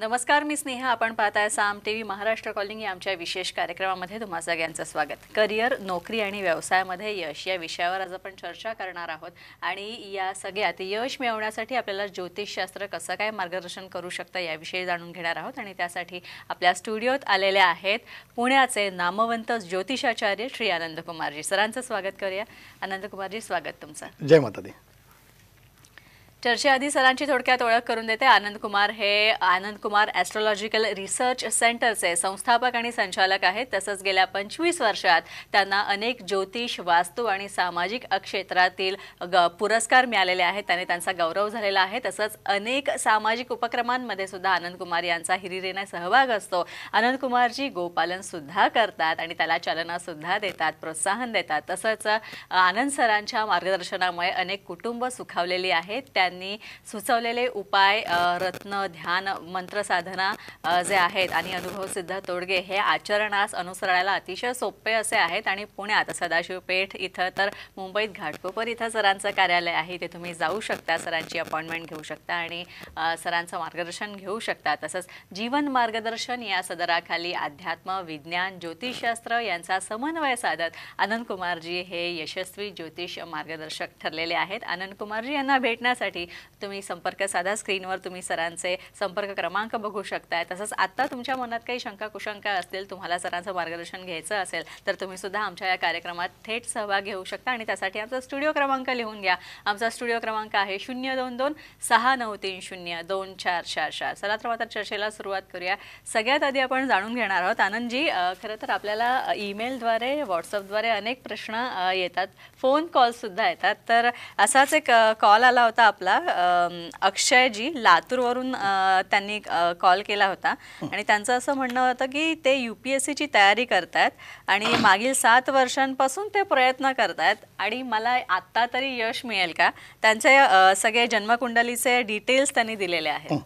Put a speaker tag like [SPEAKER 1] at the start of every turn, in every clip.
[SPEAKER 1] नमस्कार, मी स्नेहा. आपण पाहताय साम टीव्ही महाराष्ट्र कॉलिंग या आमच्या विशेष कार्यक्रमामध्ये तुम्हा सगळ्यांचं स्वागत. करिअर, नोकरी आणि व्यवसायामध्ये यश या विषयावर आज आपण चर्चा करणार आहोत. आणि या सगळ्यात यश मिळवण्यासाठी आपल्याला ज्योतिषशास्त्र कसं काय मार्गदर्शन करू शकतं याविषयी जाणून घेणार आहोत. आणि त्यासाठी आपल्या स्टुडिओत आलेले आहेत पुण्याचे नामवंत ज्योतिषाचार्य श्री आनंद कुमारजी. सरांचं स्वागत करूया. आनंद कुमारजी, स्वागत तुमचं.
[SPEAKER 2] जय माता दी.
[SPEAKER 1] चर्चेआधी सरांची थोडक्यात ओळख करून देते. आनंद कुमार हे आनंद कुमार ॲस्ट्रोलॉजिकल रिसर्च सेंटरचे संस्थापक आणि संचालक आहेत. तसंच गेल्या 25 वर्षात त्यांना अनेक ज्योतिष, वास्तू आणि सामाजिक क्षेत्रातील पुरस्कार मिळालेले आहेत. त्याने त्यांचा गौरव झालेला आहे. तसंच अनेक सामाजिक उपक्रमांमध्ये सुद्धा आनंद कुमार यांचा हिरिरीने सहभाग असतो. आनंद कुमारजी गोपालन सुद्धा करतात आणि त्याला चालना सुद्धा देतात, प्रोत्साहन देतात. तसंच आनंद सरांच्या मार्गदर्शनामुळे अनेक कुटुंब सुखावलेली आहेत. त्यांनी सुचवलेले उपाय, रत्न, ध्यान, मंत्र साधना जे आहेत आणि अनुभव सिद्ध तोडगे हे आचरणास अनुसरायला अतिशय सोपे असे आहेत. आणि पुण्यात सदाशिव पेठ इथं तर मुंबईत घाटकोपर इथं सरांचं कार्यालय आहे. ते तुम्ही जाऊ शकता, सरांची अपॉइंटमेंट घेऊ शकता आणि सरांचं मार्गदर्शन घेऊ शकता. तसंच जीवन मार्गदर्शन या सदराखाली अध्यात्म, विज्ञान, ज्योतिषशास्त्र यांचा समन्वय साधत आनंद कुमारजी हे यशस्वी ज्योतिष मार्गदर्शक ठरलेले आहेत. आनंद कुमारजी यांना भेटण्यासाठी तुम्ही संपर्क साधा. स्क्रीनवर तुम्ही सरांचे संपर्क क्रमांक बघू शकताय. तसंच आता तुमच्या मनात काही शंका कुशंका असतील, तुम्हाला सरांचं मार्गदर्शन घ्यायचं असेल तर तुम्ही सुद्धा आमच्या या कार्यक्रमात थेट सहभाग घेऊ शकता. आणि त्यासाठी आमचा स्टुडिओ क्रमांक लिहून घ्या. आमचा स्टुडिओ क्रमांक आहे 022-6930-2444. चला तर मात्र चर्चेला सुरुवात करूया. सगळ्यात आधी आपण जाणून घेणार आहोत आनंदजी, खरं तर आपल्याला ईमेलद्वारे, व्हॉट्सअपद्वारे अनेक प्रश्न येतात, फोन कॉल सुद्धा येतात. तर असाच एक कॉल आला होता आपला अक्षयजी लातूरवरून. त्यांनी कॉल केला होता आणि त्यांचं असं म्हणणं होतं की ते UPSCची तयारी करतात आणि मागील 7 वर्षांपासून ते प्रयत्न करतात आणि मला आत्ता तरी यश मिळेल का? त्यांचे सगळे जन्मकुंडलीचे डिटेल्स त्यांनी दिलेले आहेत.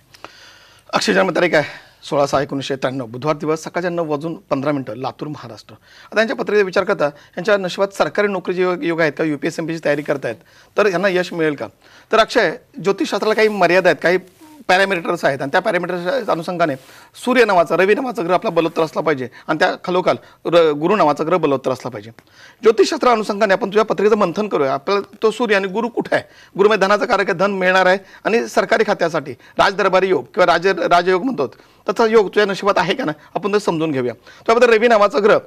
[SPEAKER 2] अक्षय जन्मतारीख आहे 16/6/1993, बुधवार दिवस, सकाळच्या 9:15 लातूर, महाराष्ट्र. आता यांच्या पत्रिकेचा विचार करता यांच्या नशिबात सरकारी नोकरीचे योग आहेत का? UPSC तयारी करतायत तर यांना यश मिळेल का? तर अक्षय, ज्योतिषशास्त्राला काही मर्यादा आहेत, काही पॅरामीटर्स आहेत आणि त्या पॅरामीटर्सच्या अनुषंगाने सूर्य नावाचा, रवी नावाचा ग्रह आपला बलवत्तर असला पाहिजे आणि त्या खालोखाल गुरु नावाचा ग्रह बलवत्तर असला पाहिजे. ज्योतिषशास्त्र अनुषंगाने आपण तुझ्या पत्रिकेचं मंथन करूया. आपल्याला तो सूर्य आणि गुरु कुठे आहे? गुरुमध्ये धनाचा कारक आहे, धन मिळणार आहे आणि सरकारी खात्यासाठी राजदरबारी योग किंवा राजयोग म्हणतो तसा योग तुझ्या नशिबात आहे का ना, आपण ते समजून घेऊया. त्याबद्दल रवी नावाचा ग्रह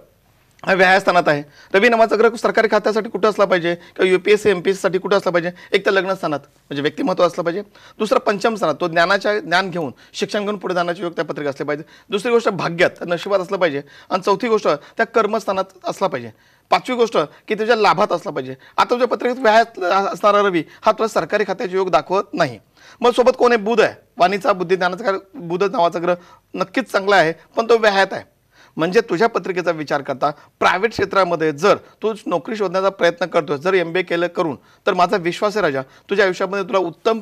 [SPEAKER 2] हा व्यायस्थानात आहे. रवी नावाचा ग्रह सरकारी खात्यासाठी कुठं असला पाहिजे किंवा UPSC MPSCसाठी कुठं असला पाहिजे? एक तर लग्न स्थानात म्हणजे व्यक्तिमत्व असलं पाहिजे. दुसरं पंचम स्थानात, तो ज्ञान घेऊन शिक्षण घेऊन पुढे जाण्याचे योग त्या पत्रिका असले पाहिजे. दुसरी गोष्ट भाग्यात, नशिबात असलं पाहिजे. आणि चौथी गोष्ट त्या कर्मस्थानात असला पाहिजे. पाचवी गोष्ट की तुझ्या लाभात असला पाहिजे. आता तुझ्या पत्रिकेत व्यायात असणारा रवी हा तुला सरकारी खात्याचे योग दाखवत नाही. मग सोबत कोण आहे? बुध आहे. वाणीचा, बुद्धी, ज्ञानाचा बुध नावाचा ग्रह नक्कीच चांगला आहे, पण तो व्यायात आहे. म्हणजे तुझ्या पत्रिकेचा विचार करता प्रायव्हेट क्षेत्रामध्ये जर तू नोकरी शोधण्याचा प्रयत्न करतोय, जर MBA केलं करून, तर माझा विश्वास आहे राजा, तुझ्या आयुष्यामध्ये तुला उत्तम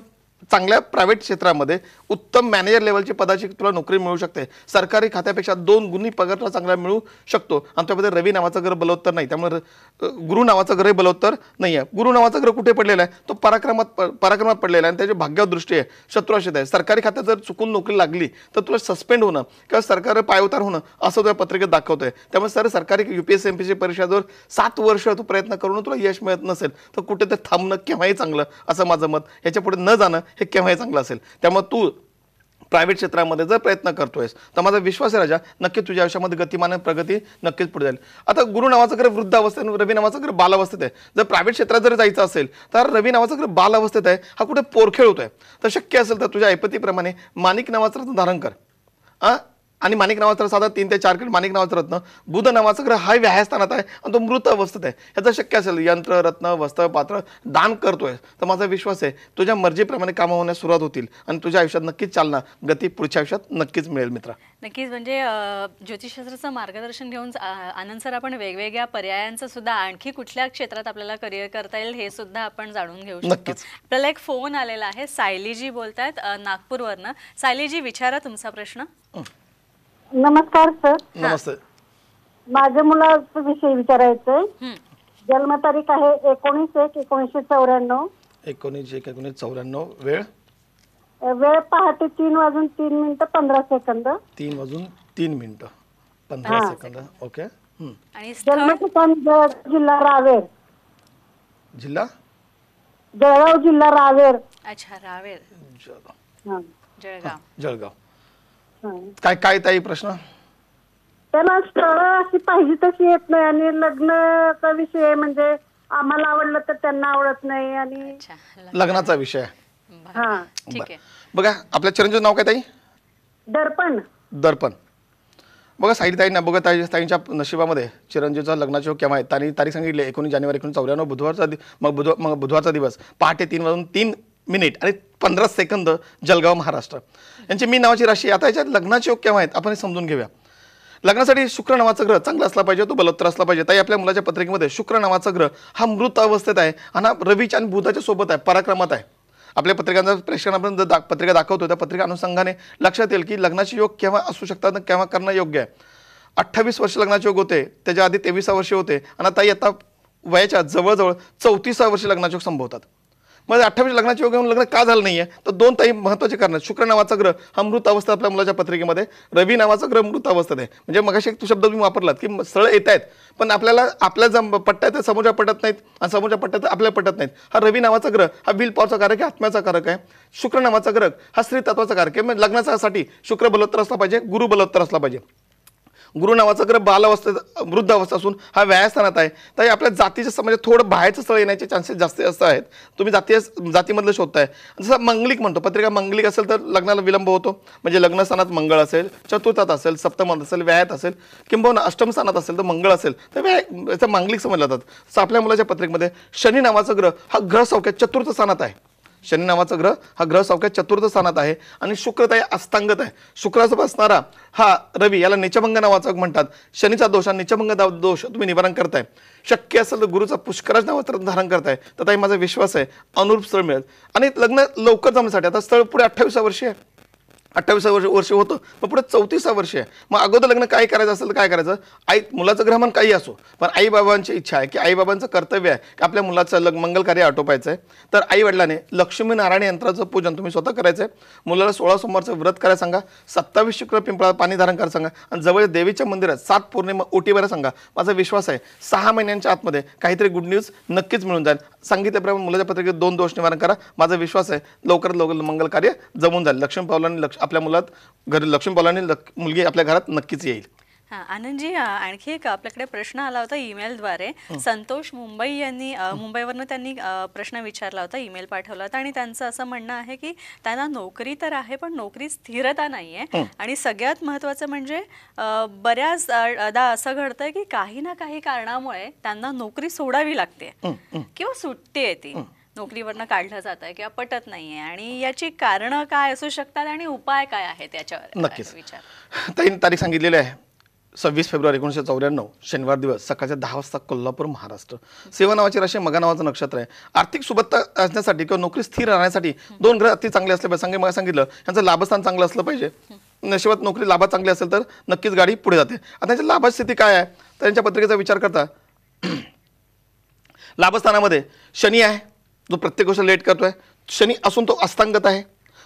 [SPEAKER 2] चांगल्या प्रायव्हेट क्षेत्रामध्ये उत्तम मॅनेजर लेवलची पदाची तुला नोकरी मिळू शकते. सरकारी खात्यापेक्षा 2 गुणी पगार तुला चांगला मिळू शकतो. आणि त्यामध्ये रवी नावाचा ग्रह बलवत्तर नाही, त्यामुळे गुरु नावाचा ग्रह बलवत्तर नाही आहे. गुरु नावाचा ग्रह कुठे पडलेला आहे? तो पराक्रमात पडलेला आहे आणि त्याची भाग्यावर दृष्टी आहे, शत्रुआश्रित आहे. सरकारी खात्यात जर चुकून नोकरी लागली तर तुला सस्पेंड होणं किंवा सरकार पायउतार होणं असं तुझ्या पत्रिकेत दाखवतोय. त्यामुळे सरकारी UPSC MPSC परीक्षा जर 7 वर्ष तू प्रयत्न करून तुला यश मिळत नसेल तर कुठे ते थांबणं केव्हाही चांगलं, असं माझं मत. याच्या पुढे न जाणं हे केव्हाही चांगलं असेल. त्यामुळे तू प्रायव्हेट क्षेत्रामध्ये जर प्रयत्न करतोयस तर माझा विश्वास आहे राजा, नक्की तुझ्या आयुष्यामध्ये गतिमान प्रगती नक्कीच पुढे जाईल. आता गुरु नावाचा ग्रह वृद्धावस्थेत, रवी नावाचा ग्रह बालावस्थेत आहे. जर प्रायव्हेट क्षेत्रात जर जायचं असेल तर रवी नावाचा ग्रह बालावस्थेत आहे, हा कुठे पोरखेळ होतोय. तर शक्य असेल तर तुझ्या ऐपतीप्रमाणे माणिक नावाचं रत्न धारण कर. आणि माणिक नावाचा साधा 3 ते 4 किलो माणिक नावाचा रत्न. बुध नावाचा ग्रह हा व्यायस्थानात आहे आणि तो मृत अवस्थेत आहे. ह्याचं शक्य असेल यंत्र, रत्न, वस्त्र, पात्र दान करतोय तर माझा विश्वास आहे तुझ्या मर्जीप्रमाणे कामं होण्यास सुरुवात होतील आणि तुझ्या आयुष्यात नक्कीच चालना, गती पुढच्या आयुष्यात नक्कीच मिळेल मित्रा.
[SPEAKER 1] नक्कीच. म्हणजे ज्योतिषशास्त्राचं मार्गदर्शन घेऊन आनंद सर आपण वेगवेगळ्या पर्यायांचं सुद्धा आणखी कुठल्या क्षेत्रात आपल्याला करिअर करता येईल हे सुद्धा आपण जाणून घेऊ शकतो. आपल्याला एक फोन आलेला आहे. सायलीजी बोलतायत नागपूरवरनं. सायलीजी, विचारा तुमचा प्रश्न.
[SPEAKER 3] नमस्कार सर.
[SPEAKER 2] नमस्ते.
[SPEAKER 3] माझ्या मुलाचा विषयी विचारायचंय. जन्मतारीख आहे 19/1/1994.
[SPEAKER 2] 19/1/1994. वेळ
[SPEAKER 3] वेळ पहाटे 3:03:15
[SPEAKER 2] 3:03:15 ओके.
[SPEAKER 1] आणि स्थळ
[SPEAKER 3] जन्म ठिकाण जिल्हा रावेर.
[SPEAKER 2] जिल्हा
[SPEAKER 3] जळगाव जिल्हा रावेर.
[SPEAKER 1] अच्छा, रावेर,
[SPEAKER 3] हा.
[SPEAKER 2] जळगाव.
[SPEAKER 3] हा.
[SPEAKER 2] काय काय ताई प्रश्न?
[SPEAKER 3] त्याला स्थळ अशी पाहिजे तशी येत नाही आणि लग्नाचा विषय म्हणजे आम्हाला आवडलं तर त्यांना आवडत नाही आणि
[SPEAKER 1] अच्छा,
[SPEAKER 2] लग्नाचा विषय.
[SPEAKER 3] हा.
[SPEAKER 1] ठीक आहे.
[SPEAKER 2] बघा आपल्या चिरंजीव नाव काय ताई?
[SPEAKER 3] दर्पण.
[SPEAKER 2] दर्पण. बघा साईड ताईंना बघा ताईंच्या नशिबामध्ये चिरंजीवचा लग्नाचे योग केव्हा आहे? तारीख सांगितली 19 जानेवारी 1994 बुधवारचा दिवस पहाटे 3:03 आणि 15 सेकंद जळगाव महाराष्ट्र. यांची मी नावाची राशी. आता याच्यात लग्नाचे योग केव्हा आहेत आपण हे समजून घेऊया. लग्नासाठी शुक्र नावाचा ग्रह चांगला असला पाहिजे, तो बलवत्तर असला पाहिजे. ताई आपल्या मुलाच्या पत्रिकेमध्ये शुक्र नावाचा ग्रह हा मृत अवस्थेत आहे आणि हा रवीच्या आणि बुधाच्या सोबत आहे, पराक्रमात आहे. आपल्या पत्रिकांचा प्रेक्षकांना आपण पत्रिका दाखवतो त्या पत्रिका अनुषंगाने लक्षात येईल की लग्नाचे योग केव्हा असू शकतात आणि केव्हा करणं योग्य आहे. 28 वर्ष लग्नाचे योग होते, त्याच्या आधी 23 वर्षे होते आणि आता वयाच्या जवळजवळ 34 वर्षे लग्नाचे योग संभवतात. मग 28 लग्नाचे योग घेऊन लग्न का झालं नाहीये? तर 2 ताई महत्त्वाचे कारण आहेत. शुक्र नावाचा ग्रह हा मृत अवस्था आपल्या मुलाच्या पत्रिकेमध्ये, रवी नावाचा ग्रह मृत अवस्थेत आहे. म्हणजे मगाशी एक शब्द तुम्ही वापरलात की स्थळ येत आहेत पण आपल्या पट्ट्यात समोरच्या पटत नाहीत आणि समोरच्या पट्ट्यात आपल्या पटत नाहीत. हा रवी नावाचा ग्रह हा विल पॉवरचा कारक आहे, आत्म्याचा कारक आहे. शुक्र नावाचा ग्रह हा स्त्री तत्वाचा कारक आहे. म्हणजे लग्नासाठी शुक्र बलवत्तर असला पाहिजे, गुरु बलवत्तर असला पाहिजे. गुरु नावाचा ग्रह बालावस्थेत वृद्ध अवस्था असून हा व्यायस्थानात आहे. तर आपल्या जातीच्या समाजात थोडं बाहेरचं स्थळ येण्याचे चान्सेस जास्त आहेत. तुम्ही जातीमधलं शोधताय. जसं मंगलिक म्हणतो, पत्रिका मंगलिक असेल तर लग्नाला विलंब होतो. म्हणजे लग्नस्थानात मंगळ असेल, चतुर्थात असेल, सप्तमात असेल, व्यायात असेल किंबहुना अष्टम स्थानात असेल तर मंगळ असेल तर याचा मांगलिक समजला जातात. तसं आपल्या मुलाच्या पत्रिकेमध्ये शनी नावाचा ग्रह हा ग्रह सौख्यात चतुर्थ स्थानात आहे. शनी नावाचा ग्रह हा ग्रह सौख्यात चतुर्थ स्थानात आहे आणि शुक्रताई अष्टांगत आहे. शुक्रासोबत असणारा हा रवी याला निचभंग नावाचा म्हणतात. शनीचा दोष आणि निचभंग दोष तुम्ही निवारण करताय. शक्य असेल तर गुरुचा पुष्कराज नावाचं धारण करताय तर ताई माझा विश्वास आहे अनुरूप स्थळ मिळेल. आणि लग्न लवकर जमण्यासाठी आता स्थळ पुढे 28 वर्षे आहे, 28 वर्ष होतं मग पुढे 34 वर्ष आहे. मग अगोदर लग्न काय करायचं असेल तर काय करायचं? मुलाचं ग्रहमान काही असो पण आईबाबांची इच्छा आहे की आईबाबांचं कर्तव्य आहे की आपल्या मुलाचं मंगल कार्य आटोपायचं आहे. तर आई वडिलांनी लक्ष्मीनारायण यंत्राचं पूजन तुम्ही स्वतः करायचं आहे. मुलाला 16 सोमवारचं व्रत करायला सांगा, 27 शुक्र पिंपळा पाणी धारण करायला सांगा आणि जवळ देवीच्या मंदिरात 7 पौर्णिमा ओटी भरायला सांगा. माझा विश्वास आहे 6 महिन्यांच्या आतमध्ये काहीतरी गुड न्यूज नक्कीच मिळून जाईल. सांगितल्याप्रमाणे मुलाच्या पत्रिकेत 2 दोष निवारण करा. माझा विश्वास आहे लवकरात लवकर मंगल कार्य जमून जाईल. लक्ष्मी पावलांनी आपल्या मुलात घरी लक्ष्मी पावलांनी मुलगी आपल्या घरात नक्कीच येईल.
[SPEAKER 1] हां आनंदजी, आणखी एक आपल्याकडे प्रश्न आला होता ईमेलद्वारे. संतोष मुंबईवरनं त्यांनी प्रश्न विचारला होता, ईमेल पाठवला होता आणि त्यांचं असं म्हणणं आहे की त्यांना नोकरी तर आहे पण नोकरी स्थिरता नाही आहे आणि सगळ्यात महत्त्वाचं म्हणजे बऱ्याचदा असं घडतंय की काही ना काही कारणामुळे त्यांना नोकरी सोडावी लागते किंवा सुट्टी येते, नोकरीवरनं काढलं जात आहे किंवा पटत नाहीये आणि याची कारणं काय असू शकतात आणि उपाय काय आहे त्याच्यावर
[SPEAKER 2] नक्कीच
[SPEAKER 1] विचार.
[SPEAKER 2] तारीख सांगितलेली आहे 26 फेब्रुवारी 1994 शनिवार दिवस सकाळच्या 10 वाजता कोल्हापूर महाराष्ट्र. सेवा नावाची राशी मगा नावाचं नक्षत्र आहे. आर्थिक सुबत्ता असण्यासाठी किंवा नोकरी स्थिर राहण्यासाठी 2 ग्रह अति चांगले असले पाहिजे. मला सांगितलं यांचं लाभस्थान चांगलं असलं पाहिजे. नशिबात नोकरी लाभात चांगली असेल तर नक्कीच गाडी पुढे जाते. आता त्यांच्या लाभाची स्थिती काय आहे तर त्यांच्या पत्रिकेचा विचार करता लाभस्थानामध्ये शनी आहे जो प्रत्येक गोष्ट लेट करतोय. शनी असून तो अष्टांगत आहे.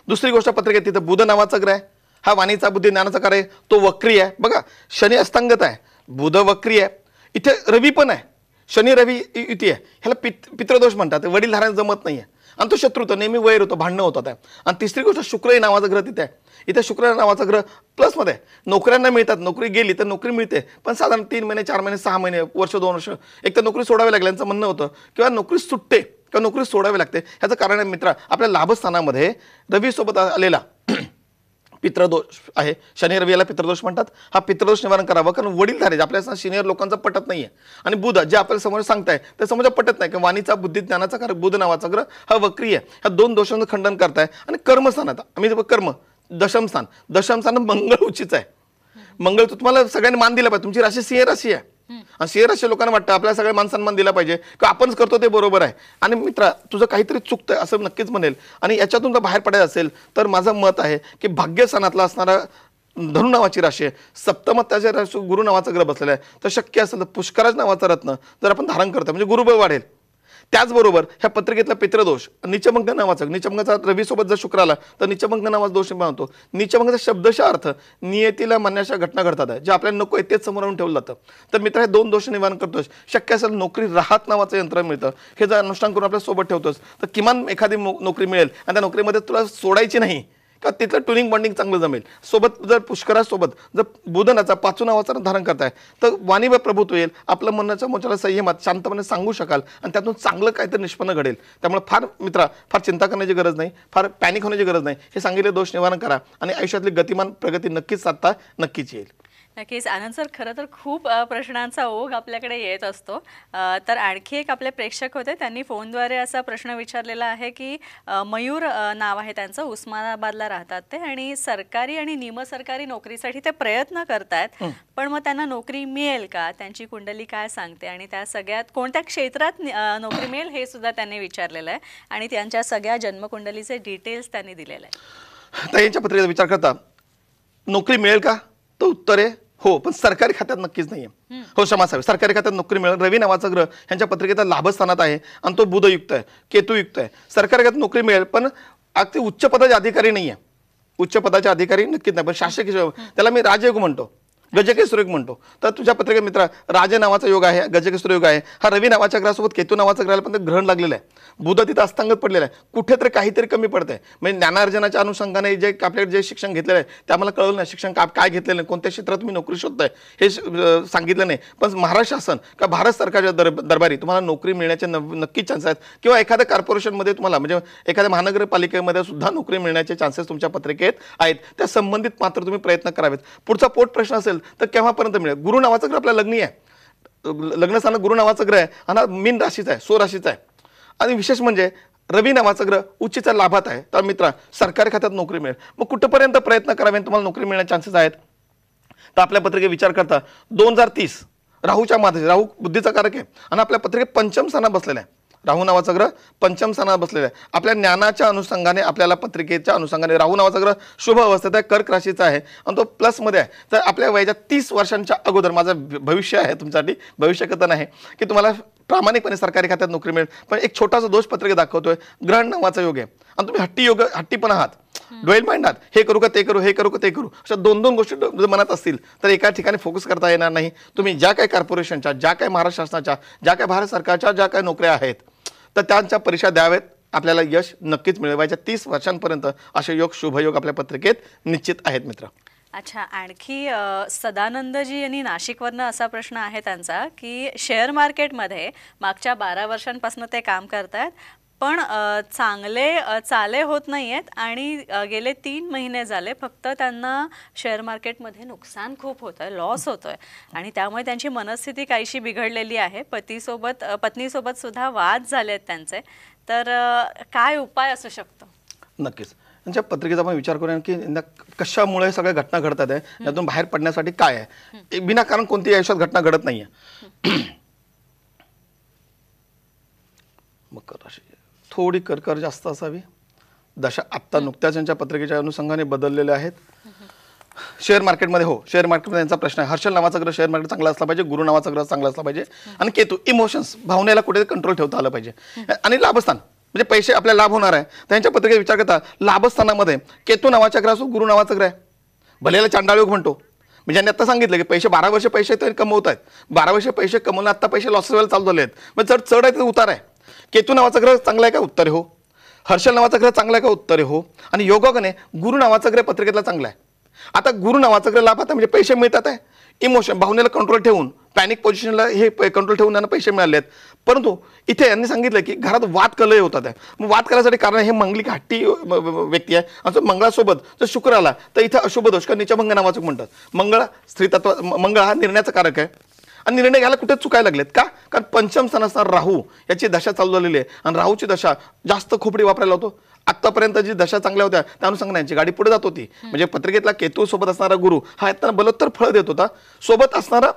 [SPEAKER 2] दुसरी गोष्ट पत्रिकेत तिथं बुध नावाचा ग्रह आहे, हा वाणीचा बुद्धी ज्ञानाचा कार्य आहे, तो वक्री आहे. बघा शनी अष्टांगत आहे, बुध वक्री आहे, इथे रवी पण आहे, शनी रवी युती आहे. ह्याला पितृदोष म्हणतात, वडीलधाऱ्यांना जमत नाही आहे आणि तो शत्रू होतो, नेहमी वैर होतो, भांडणं होतात. आणि तिसरी गोष्ट शुक्र नावाचा ग्रह तिथे आहे. इथे शुक्र नावाचा ग्रह प्लसमध्ये नोकऱ्यांना मिळतात. नोकरी गेली तर नोकरी मिळते पण साधारण 3 महिने 4 महिने 6 महिने वर्ष 2 वर्ष एक तर नोकरी सोडावी लागली यांचं म्हणणं होतं किंवा नोकरी सुटते किंवा नोकरी सोडावी लागते. ह्याचं कारण आहे मित्रा आपल्या लाभस्थानामध्ये रवी सोबत आलेला पितृदोष आहे. शनी रवी याला पितृदोष म्हणतात. हा पितृदोष निवारण करावं कारण वडीलधारे आपल्या सिनियर लोकांचं पटत नाहीये आणि बुध जे आपल्याला समोर सांगताय ते समोर पटत नाही की वाणीचा बुद्धी ज्ञानाचा कारक बुध नावाचा ग्रह हा वक्री आहे. ह्या 2 दोषांचं खंडन करताय. आणि कर्मस्थानात आम्ही कर्म दशमस्थान मंगळ उचित आहे. मंगळ तुम्हाला सगळ्यांनी मान दिला पाहिजे. तुमची राशी सिंह राशी आहे आणि सिंह राशी लोकांना वाटतं आपल्याला सगळ्या माणसांना मान दिला पाहिजे की आपणच करतो ते बरोबर आहे. आणि मित्रा तुझं काहीतरी चुकतंय असं नक्कीच म्हणेल. आणि याच्यातून जर बाहेर पडायचं असेल तर माझं मत आहे की भाग्यस्थानातला असणारा धनु नावाची राशी आहे, सप्तमात त्याच्या राशी गुरु नावाचा ग्रह बसलेला आहे. तर शक्य असेल तर पुष्कराज नावाचा रत्न जर आपण धारण करतो म्हणजे गुरुबळ वाढेल. त्याचबरोबर ह्या पत्रिकेतला पितृदोष, नीचभंग नावाचा, नीचभंगाचा रवीसोबत जर शुक्र आला तर नीचभंग नावाचा दोष निर्माण होतो. नीचभंगाचा शब्दशः अर्थ नियतीला मानण्याच्या घटना घडतात जे आपल्याला नको आहे तेच समोर आणून ठेवलं जातं. तर मित्र हे 2 दोष निवारण करतोस. शक्य असेल नोकरी राहत नावाचं यंत्र मिळतं, हे जर अनुष्ठान करून आपल्या सोबत ठेवतोस तर किमान एखादी नोकरी मिळेल आणि त्या नोकरीमध्ये तुला सोडायची नाही का तिथलं ट्युनिंग बॉन्डिंग चांगलं जमेल. सोबत जर पुष्करासोबत जर बुधनाचा 5 नावाचा धारण करताय तर वाणीवर प्रभुत्व येईल. आपलं मनाच्या मोचाला संयमात शांतपणे सांगू शकाल आणि त्यातून चांगलं काहीतरी निष्पन्न घडेल. त्यामुळे फार मित्रा फार चिंता करण्याची गरज नाही, फार पॅनिक होण्याची गरज नाही. हे सांगितले दोष निवारण करा आणि आयुष्यातली गतिमान प्रगती नक्कीच साधता नक्कीच येईल.
[SPEAKER 1] नक्कीच आनंद सर, खरं तर खूप प्रश्नांचा ओघ आपल्याकडे येत असतो. तर आणखी एक आपले प्रेक्षक होते, त्यांनी फोनद्वारे असा प्रश्न विचारलेला आहे की मयूर नाव आहे त्यांचं, उस्मानाबादला राहतात ते आणि सरकारी आणि निमसरकारी नोकरीसाठी ते प्रयत्न करतायत, पण मग त्यांना नोकरी मिळेल का, त्यांची कुंडली काय सांगते आणि त्या सगळ्यात कोणत्या क्षेत्रात नोकरी मिळेल हे सुद्धा त्यांनी विचारलेलं आहे आणि त्यांच्या सगळ्या जन्मकुंडलीचे डिटेल्स त्यांनी दिलेले आहे.
[SPEAKER 2] तर यांच्या पत्रिकेचा विचार करता नोकरी मिळेल का, तर उत्तर आहे हो, पण सरकारी खात्यात नक्कीच नाहीये. हो, क्षमा असावी, सरकारी खात्यात नोकरी मिळेल. रवी नावाचा ग्रह ह्यांच्या पत्रिकेचा लाभस्थानात आहे आणि तो बुधयुक्त आहे, केतुयुक्त आहे. सरकारी खात्यात नोकरी मिळेल पण अगदी उच्च पदाचे अधिकारी नाहीये. उच्च पदाचे अधिकारी नक्कीच नाही, पण शासकीय त्याला मी राजयोग म्हणतो, गजकेसरी योग म्हणतो. तर तुझ्या पत्रिकेत मित्रा राजे नावाचा योग आहे, गजकेसरी योग आहे. हा रवी नावाच्या ग्रहासोबत केतू नावाचा ग्रहाला पण ते ग्रहण लागलेलं आहे. बुध तिथं अस्तंगत पडलेला आहे. कुठेतरी काहीतरी कमी पडतंय. म्हणजे ज्ञानार्जनाच्या अनुषंगाने जे आपल्याकडे जे शिक्षण घेतलेलं आहे ते आम्हाला कळलं नाही. शिक्षण काय घेतलेलं नाही, कोणत्या क्षेत्रात तुम्ही नोकरी शोधताय हे सांगितलं नाही. पण महाराष्ट्र शासन का भारत सरकारच्या दरबारी तुम्हाला नोकरी मिळण्याचे नक्कीच चान्स आहेत किंवा एखाद्या कॉर्पोरेशनमध्ये तुम्हाला म्हणजे एखाद्या महानगरपालिकेमध्ये सुद्धा नोकरी मिळण्याचे चान्सेस तुमच्या पत्रिकेत आहेत. त्या संबंधित मात्र तुम्ही प्रयत्न करावेत. पुढचा पोट प्रश्न असेल तर केव्हापर्यंत मिळेल. गुरु नावाचा ग्रह आपला लग्नी आहे, लग्नस्थान गुरु नावाचा ग्रह आहे आणि मीन राशीचा आहे, सो राशीचा आहे. आणि विशेष म्हणजे रवी नावाचा ग्रह उच्चच्या लाभात आहे. तर मित्रा सरकारी खात्यात नोकरी मिळेल. मग कुठपर्यंत प्रयत्न करावे तुम्हाला नोकरी मिळण्याचे चान्सेस आहेत. तर आपल्या पत्रिकेत विचार करता 2030 राहूच्या माध्यमात, राहू बुद्धीचा कारक आहे आणि आपल्या पत्रिकेत पंचम स्थानात बसलेला आहे. राहू नावाचा ग्रह पंचम स्थानात बसलेला आहे. आपल्या ज्ञानाच्या अनुषंगाने आपल्याला पत्रिकेच्या अनुषंगाने राहू नावाचा ग्रह शुभ अवस्थेत आहे, कर्क राशीचा आहे आणि तो प्लसमध्ये आहे. तर आपल्या वयाच्या 30 वर्षांच्या अगोदर माझं भविष्य आहे तुमच्यासाठी, भविष्यकथन आहे की तुम्हाला प्रामाणिकपणे सरकारी खात्यात नोकरी मिळेल. पण एक छोटासा दोष पत्रिकेत दाखवतोय, ग्रहण नावाचा योग आहे आणि तुम्ही हट्टी पण आहात, डोईल माइंड आहात. हे करू का ते करू, हे करू का ते करू, अशा 2-2 गोष्टी जर मनात असतील तर एका ठिकाणी फोकस करता येणार नाही. तुम्ही ज्या काही कॉर्पोरेशनच्या, ज्या काही महाराष्ट्र शासनाच्या, ज्या काही भारत सरकारच्या ज्या काही नोकऱ्या आहेत तर त्यांच्या परीक्षा द्यावेत. आपल्याला यश नक्कीच मिळवायच्या 30 वर्षांपर्यंत असे योग, शुभयोग आपल्या पत्रिकेत निश्चित आहेत मित्र.
[SPEAKER 1] अच्छा, आणखी सदानंदजी यांनी नाशिकवरनं असा प्रश्न आहे त्यांचा की शेअर मार्केटमध्ये मागच्या 12 वर्षांपासून ते काम करतात पण चाले होत नाही आहेत आणि गेले 3 महिने झाले फक्त त्यांना शेअर मार्केटमध्ये नुकसान खूप होतं आहे, लॉस होतो आहे आणि त्यामुळे त्यांची मनस्थिती काहीशी बिघडलेली आहे. पत्नीसोबत सुद्धा वाद झाले आहेत त्यांचे. तर काय उपाय असू शकतो?
[SPEAKER 2] नक्कीच त्यांच्या पत्रिकेचा आपण विचार करूया की कशामुळे सगळ्या घटना घडतात आहे, यातून बाहेर पडण्यासाठी काय आहे. विनाकारण कोणतीही आयुष्यात घटना घडत नाहीये. मकर राशी थोडी कर्कर जास्त असावी. दशा आत्ता नुकत्याच यांच्या पत्रिकेच्या अनुषंगाने बदललेले आहेत. शेअर मार्केटमध्ये हो, शेअर मार्केटमध्ये यांचा प्रश्न आहे. हर्षल नावाचा ग्रह शेअर मार्केट चांगला असला पाहिजे, गुरु नावाचा ग्रह चांगला असला पाहिजे आणि केतू इमोशन्स, भावनेला कुठे कंट्रोल ठेवता आलं पाहिजे. आणि लाभस्थान म्हणजे पैसे आपल्याला लाभ होणार आहे. त्यांच्या पत्रिकेत विचार करता लाभस्थानामध्ये केतू नावाचा ग्रह असो, गुरु नावाचा ग्रह आहे. भलेला चांडाळयोग म्हणतो, म्हणजे यांनी आता सांगितलं की पैसे 12 वर्ष पैसे तरी कमवत आहेत. 12 वर्ष पैसे कमवून आता पैसे लॉस व्हायला चालू झाले आहेत. मग चढ आहे तर उतार आहे. केतू नावाचा ग्रह चांगला आहे का, उत्तर हो. हर्षल नावाचा ग्रह चांगला आहे का, उत्तर हो. आणि योगाने गुरु नावाचा ग्रह पत्रिकेतला चांगला आहे. आता गुरु नावाचा ग्रह लाभ आता म्हणजे पैसे मिळतात आहे. इमोशन, भावनेला कंट्रोल ठेवून, पॅनिक पोझिशनला हे कंट्रोल ठेवून त्यांना पैसे मिळाले आहेत. परंतु इथे यांनी सांगितलं की घरात वाद कलह होतात आहे. मग वाद करायसाठी कारण हे मंगलिक हट्टी व्यक्ती आहे आणि मंगळासोबत जर शुक्र आला तर इथे अशुभ दोष का नीचभंग नावाचं म्हणतात. मंगळ स्त्रीतत्व, मंगळ हा निर्णयाचा कारक आहे आणि निर्णय घ्यायला कुठेच चुकायला लागलेत का, कारण पंचम स्थान असणार राहू याची दशा चालू झालेली आहे आणि राहूची दशा जास्त खोपडी वापरायला होतो. आतापर्यंत जी दशा चांगल्या होत्या त्या अनुषंगाने यांची गाडी पुढे जात होती. म्हणजे पत्रिकेतला केतू सोबत असणारा गुरु हा त्यांना बलोत्तर फळ देत होता. सोबत असणारा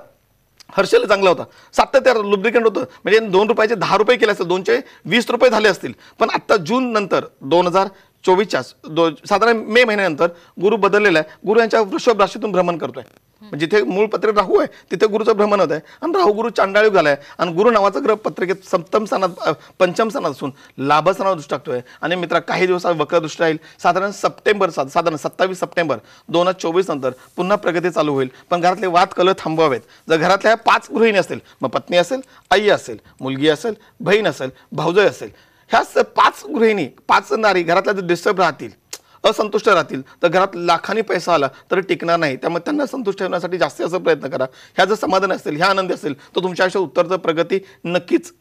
[SPEAKER 2] हर्षल चांगला होता, सातत्य लुब्रिकेंट होतं. म्हणजे 2 रुपयाचे 10 रुपये केले असतील, 2चे 20 रुपये झाले असतील. पण आता जून नंतर 2024च्या साधारण मे महिन्यानंतर गुरु बदललेला आहे. गुरु यांच्या वृषभ राशीतून भ्रमण करतोय. जिथे मूळ पत्रिकेत राहू आहे तिथे गुरुचं भ्रमण होत आहे आणि राहू गुरु चांडाळयुग झालाय आणि गुरु नावाचा ग्रह पत्रिकेत सप्तम स्थानात पंचम स्थानात असून लाभस्थानावर दृष्टी टाकतोय. आणि मित्रा काही दिवसात वक्र दृष्टी राहील. साधारण 27 सप्टेंबर 2024 नंतर पुन्हा प्रगती चालू होईल. पण घरातले वाद कलह थांबवावेत. जर घरातल्या 5 गृहिणी असतील, मग पत्नी असेल, आई असेल, मुलगी असेल, बहीण असेल, भाऊजय असेल, ह्या 5 गृहिणी 5 नारी घरातल्या डिस्टर्ब राहतील, असंतुष्ट राहतील, तर घरात लाखांनी पैसा आला तर टिकणार नाही. त्यामुळे त्यांना संतुष्ट ठेवण्यासाठी जास्तीत जास्त प्रयत्न करा. ह्या जर समाधान असेल, ह्या आनंदी असेल, तर तुमच्या आयुष्यात उत्तरोत्तर प्रगती नक्कीच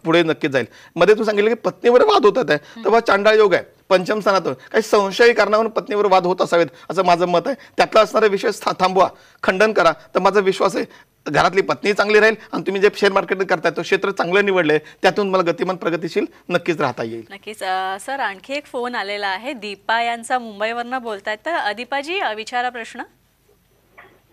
[SPEAKER 2] पुढे नक्कीच जाईल. मध्ये तू सांगितलं की पत्नीवर वाद होतात आहे, तेव्हा चांडाळ योग आहे. पंचम स्थानात काही संशयी कारणावरून पत्नीवर वाद होत असावेत असं माझं मत आहे. त्यातला असणारे विषय थांबवा, खंडन करा. तर माझा विश्वास आहे घरातली पत्नी चांगली राहील आणि तुम्ही जे शेअर मार्केट करताय तो क्षेत्र चांगलं निवडलंय, त्यातून मला गतिमान प्रगतिशील नक्कीच राहता येईल.
[SPEAKER 1] नक्कीच. सर, आणखी एक फोन आलेला आहे. दीपा यांचा मुंबईवरनं बोलतायत. तर दीपाजी, विचारा प्रश्न.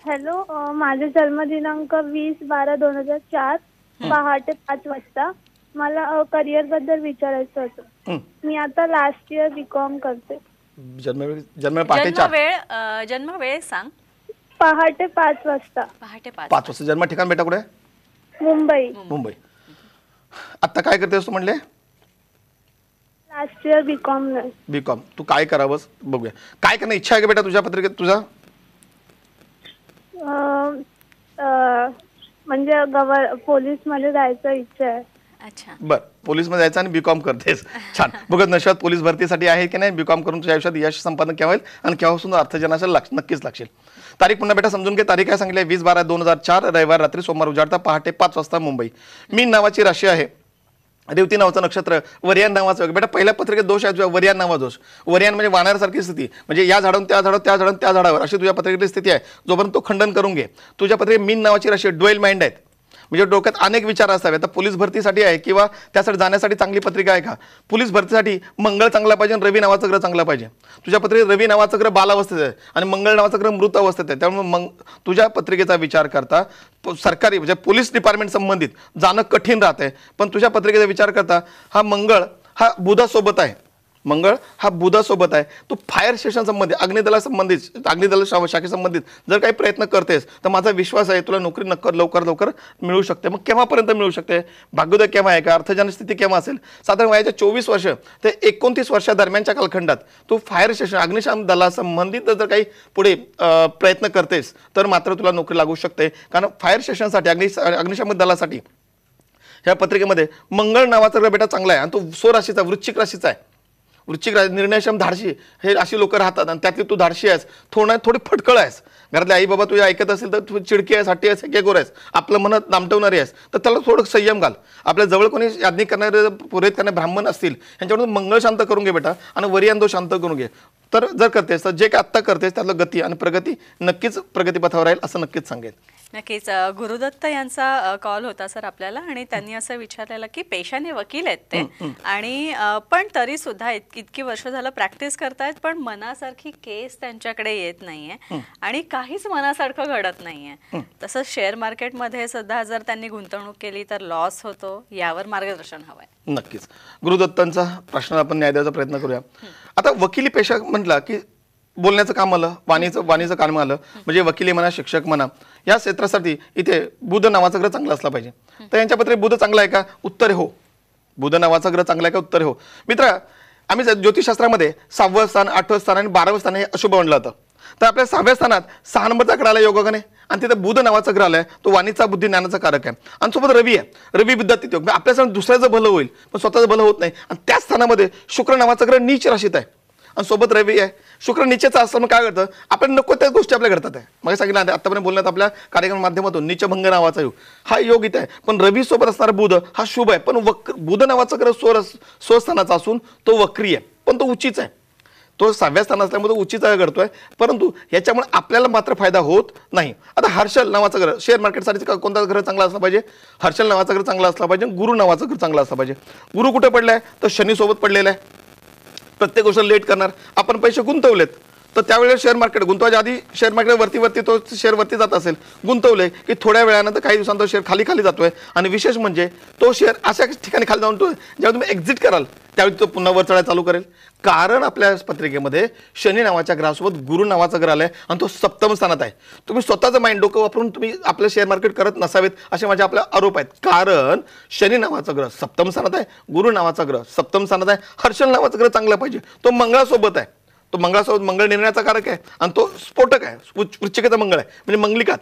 [SPEAKER 4] हॅलो, माझा जन्मदिनांक 20/12/2004 पहाटे 5 वाजता. मला करिअर बद्दल विचारायचं होतं. मी आता लास्ट इयर बीकॉम करते.
[SPEAKER 1] जन्म वेळ सांग.
[SPEAKER 4] पहाटे 5 वाजता.
[SPEAKER 1] पहाटे 5
[SPEAKER 2] वाजता. जन्म ठिकाण बेटा कुठे?
[SPEAKER 4] मुंबई.
[SPEAKER 2] आता काय करतेस तू म्हणले?
[SPEAKER 4] Last year BCom.
[SPEAKER 2] तू काय करावंस बघूया. काय करण्याची इच्छा आहे का बेटा तुझ्या पत्रिकेत तुझा?
[SPEAKER 4] म्हणजे पोलीस मध्ये जायचं इच्छा आहे.
[SPEAKER 1] अच्छा,
[SPEAKER 2] बर, पोलीस मध्ये जायचं आणि बीकॉम करतेस. छान. बघत नशिबात पोलीस भरतीसाठी आहे की नाही, बीकॉम करून तुझ्या आयुष्यात यश संपादन केव्हा होईल आणि केव्हा सुद्धा अर्थजनाच्या नक्कीच लागशील. तारीख पुन्हा बेटा समजून घे. तारीख काय सांगितली? 20/12/2004 रविवार रात्री, सोमवार उजाडता पहाटे 5 वाजता मुंबई. मीन नावाची राशी आहे. रेवती नावाचं नक्षत्र, वरियान नावाचं. बेटा पहिल्या पत्रिकेत दोष आहे तुझ्या, वरियान नावा दोष. वरियान म्हणजे वानरासारखी स्थिती, म्हणजे या झाडावरून त्या झाडावर, त्या झाडावरून त्या झाडावर, अशी तुझ्या पत्रिकेतली स्थिती आहे. जोपर्यंत तो खंडन करून घे. तुझ्या पत्रिकेत मीन नावाची राशी, ड्वेल माइंड आहेत, म्हणजे डोक्यात अनेक विचार असावे. आता पोलीस भरतीसाठी आहे किंवा त्यासाठी जाण्यासाठी चांगली पत्रिका आहे का? पोलीस भरतीसाठी मंगळ चांगला पाहिजे आणि रवी नावाचा ग्रह चांगला पाहिजे. तुझ्या पत्रिकेत रवी नावाचा ग्रह बालावस्थेत आहे आणि मंगळ नावाचा ग्रह मृत अवस्थेत आहे. त्यामुळे तुझ्या पत्रिकेचा विचार करता सरकारी म्हणजे पोलीस डिपार्टमेंट संबंधित जाणं कठीण राहत आहे. पण तुझ्या पत्रिकेचा विचार करता हा मंगळ हा बुधासोबत आहे. मंगळ हा बुधासोबत आहे. तू फायर स्टेशन संबंधित, अग्निदल शाखेसंबंधित जर काही प्रयत्न करतेस तर माझा विश्वास आहे तुला नोकरी लवकर मिळू शकते. मग केव्हापर्यंत मिळू शकते? भाग्योदय केव्हा आहे का? अर्थजन स्थिती केव्हा असेल? साधारण वयाच्या 24 वर्ष ते 29 वर्षादरम्यानच्या कालखंडात तू फायर स्टेशन अग्निशामक दलासंबंधित जर काही पुढे प्रयत्न करतेस तर मात्र तुला नोकरी लागू शकते. कारण फायर स्टेशनसाठी अग्निशामक दलासाठी ह्या पत्रिकेमध्ये मंगळ नावाचा ग्रह बेटा चांगला आहे आणि तो स्वराशीचा, वृश्चिक राशीचा आहे. वृश्चिक राशी निर्णयक्षम, धाडशी हे अशी लोक राहतात आणि त्यातली तू धाडशी आहेस, थोडी फटकळ आहेस. घरातले आई बाबा तुझ्या ऐकत असेल तर तू चिडकी आहेस, हट्टी आहेस, हेकेखोर आहेस, आपलं मन नामटवणारी आहेस, तर त्याला थोडं संयम घाल. आपल्या जवळ कोणी याज्ञिक करणारे, पुरोहित करणारे ब्राह्मण असतील ह्यांच्याकडून मंगळ शांत करून घे बेटा आणि वरियान दोष शांत करून घे. तर जर करतेस तर जे काय आत्ता करतेस त्यातलं गती आणि प्रगती नक्कीच प्रगतीपथावर राहील असं नक्कीच सांगेल.
[SPEAKER 1] नक्कीच. गुरुदत्त यांचा कॉल होता सर आपल्याला आणि त्यांनी असं विचारलेलं की पेशाने वकील आहेत ते आणि पण तरी सुद्धा इतकी वर्ष झालं प्रॅक्टिस करतायत पण मनासारखी केस त्यांच्याकडे येत नाहीये आणि काहीच मनासारखं घडत नाहीये. तसंच शेअर मार्केटमध्ये सुद्धा जर त्यांनी गुंतवणूक केली तर लॉस होतो. यावर मार्गदर्शन हवंय.
[SPEAKER 2] नक्कीच. गुरुदत्तांचा प्रश्न आपण न्याय द्यायचा प्रयत्न करूया. आता वकिली पेशा म्हटला की बोलण्याचं काम आलं, वाणीचं काम आलं, म्हणजे वकिली म्हणा, शिक्षक म्हणा, या क्षेत्रासाठी इथे बुध नावाचा ग्रह चांगला असला पाहिजे. तर यांच्या पत्रिकेत बुध चांगला आहे का? उत्तर हो. बुध नावाचा ग्रह चांगला आहे का? उत्तर हो. मित्र, आम्ही ज्योतिषशास्त्रामध्ये 6वं स्थान, 8वं स्थान आणि 12वं स्थान हे अशुभ म्हणलं होतं. तर आपल्या 6व्या स्थानात 6 नंबरचा ग्रह आला योगाने आणि तिथे बुध नावाचा ग्रह आलाय, तो वाणीचा, बुद्धी, ज्ञानाचा कारक आहे आणि सोबत रवी आहे. रवी विद्यातीत योग, आपल्या दुसऱ्याचं भलं होईल पण स्वतःचं भलं होत नाही. आणि त्याच स्थानामध्ये शुक्र नावाचा ग्रह नीच राशीत आहे आणि सोबत रवी आहे. शुक्र नीचेचा असताना काय करतं? आपण नको त्या गोष्टी आपल्या घडतात आहे. मग सांगितलं आतापर्यंत बोलण्यात आपल्या कार्यक्रम माध्यमातून नीचभंग नावाचा योग हा योग इथे आहे. पण रवी सोबत असणारा बुध हा शुभ आहे, पण बुध नावाचा ग्रह स्वस्थानाचा असून तो वक्री आहे, पण तो उच्चीच आहे. तो 6व्या स्थानात असल्यामुळे उच्चीचा घडतोय, परंतु याच्यामुळे आपल्याला मात्र फायदा होत नाही. आता हर्षल नावाचा ग्रह शेअर मार्केटसाठी कोणता ग्रह चांगला असला पाहिजे? हर्षल नावाचा ग्रह चांगला असला पाहिजे. गुरु नावाचा ग्रह चांगला असला पाहिजे. गुरु कुठे पडलाय? तर शनी सोबत पडलेला आहे. प्रत्येक गोष्ट लेट करणार. आपण पैसे गुंतवलेत, तर त्यावेळेस शेअर मार्केट गुंतवायच्या आधी शेअर मार्केट वरती तो शेअर वरती जात असेल, गुंतवले की थोड्या वेळानंतर काही दिवसांत शेअर खाली जातोय आणि विशेष म्हणजे तो शेअर अशा ठिकाणी खाली जाऊन जेव्हा तुम्ही एक्झिट कराल त्यावेळी तो पुन्हा वर चढायला चालू करेल. कारण आपल्या पत्रिकेमध्ये शनी नावाच्या ग्रहासोबत गुरु नावाचा ग्रह आलाय आणि तो सप्तम स्थानात आहे. तुम्ही स्वतःचं माइंड डोकं वापरून तुम्ही आपलं शेअर मार्केट करत नसावेत असे माझे आपले आरोप आहेत. कारण शनी नावाचा ग्रह सप्तम स्थानात आहे, गुरु नावाचा ग्रह सप्तम स्थानात आहे, हर्षल नावाचा ग्रह चांगला पाहिजे तो मंगळासोबत आहे. तो मंगळासोबत मंगळ निर्णयाचा कारक आहे आणि तो स्फोटक आहे, वृश्चिकाचा मंगळ आहे. म्हणजे मंगलिकात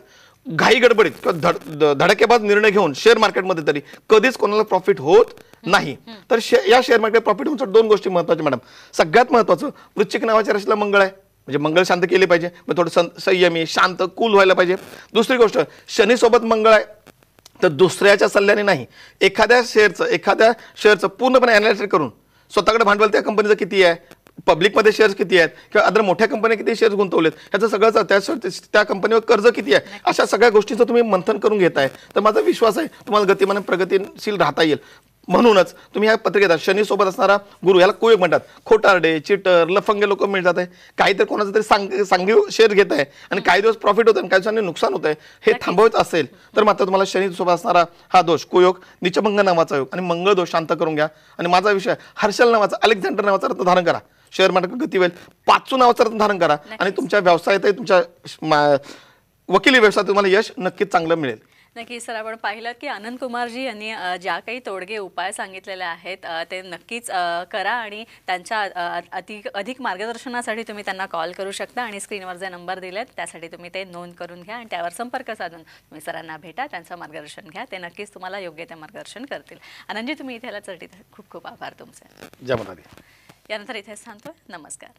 [SPEAKER 2] घाई गडबडीत किंवा धडकेबाज निर्णय घेऊन शेअर मार्केटमध्ये तरी कधीच कोणाला प्रॉफिट होत नाही. तर या शेअर मार्केट प्रॉफिट होऊन दोन गोष्टी महत्त्वाच्या मॅडम. सगळ्यात महत्त्वाचं वृश्चिक नावाच्या राशीला मंगळ आहे, म्हणजे मंगळ शांत केले पाहिजे, मग थोडं संयमी शांत कूल व्हायला पाहिजे. दुसरी गोष्ट शनी सोबत मंगळ आहे तर दुसऱ्याच्या सल्ल्याने नाही, एखाद्या शेअरचं पूर्णपणे अनालिसिस करून स्वतःकडे भांडवल त्या कंपनीचं किती आहे, पब्लिकमध्ये शेअर्स किती आहेत किंवा अदर मोठ्या कंपन्या किती शेअर्स गुंतवलेत ह्याचं सगळं त्या कंपनीवर कर्ज किती आहे, अशा सगळ्या गोष्टींचं तुम्ही मंथन करून घेताय तर माझा विश्वास आहे तुम्हाला गतिमान प्रगतीशील राहता येईल. म्हणूनच तुम्ही ह्या पत्रिकेत शनी सोबत असणारा गुरु याला कुयोग म्हणतात. खोटारडे चिटर लफंगे लोक मिळतात आहे, काहीतरी कोणाचं तरी सांगीव शेअर घेत आहे आणि काही दिवस प्रॉफिट होतं आणि काही दिवसांनी नुकसान होत आहे. हे थांबवायचं असेल तर मात्र तुम्हाला शनी सोबत असणारा हा दोष कुयोग नीचभंग नावाचा योग आणि मंगळ दोष शांत करून घ्या. आणि माझा विषय हर्षल नावाचा अलेक्झांडर नावाचा रत्न धारण करा, शेअर मार्केट गती होईल. पाचू नावाचं रत्न धारण करा आणि तुमच्या व्यवसायातही तुमच्या वकिली व्यवसायात तुम्हाला यश नक्कीच चांगलं मिळेल.
[SPEAKER 1] नक्की सर, आपण पाहिलं की आनंद कुमारजी यांनी ज्या काही तोडगे उपाय सांगितलेले आहेत ते नक्कीच करा आणि त्यांच्या अधिक मार्गदर्शनासाठी तुम्ही त्यांना कॉल करू शकता आणि स्क्रीनवर जे नंबर दिलेत त्यासाठी तुम्ही ते नोंद करून घ्या आणि त्यावर संपर्क साधून तुम्ही सरांना भेटा, त्यांचं मार्गदर्शन घ्या, ते नक्कीच तुम्हाला योग्य ते मार्गदर्शन करतील. आनंदजी, तुम्ही इथे आल्यासाठी खूप खूप आभार तुमचे.
[SPEAKER 2] जय माता दी.
[SPEAKER 1] यानंतर इथेच थांबतोय. नमस्कार.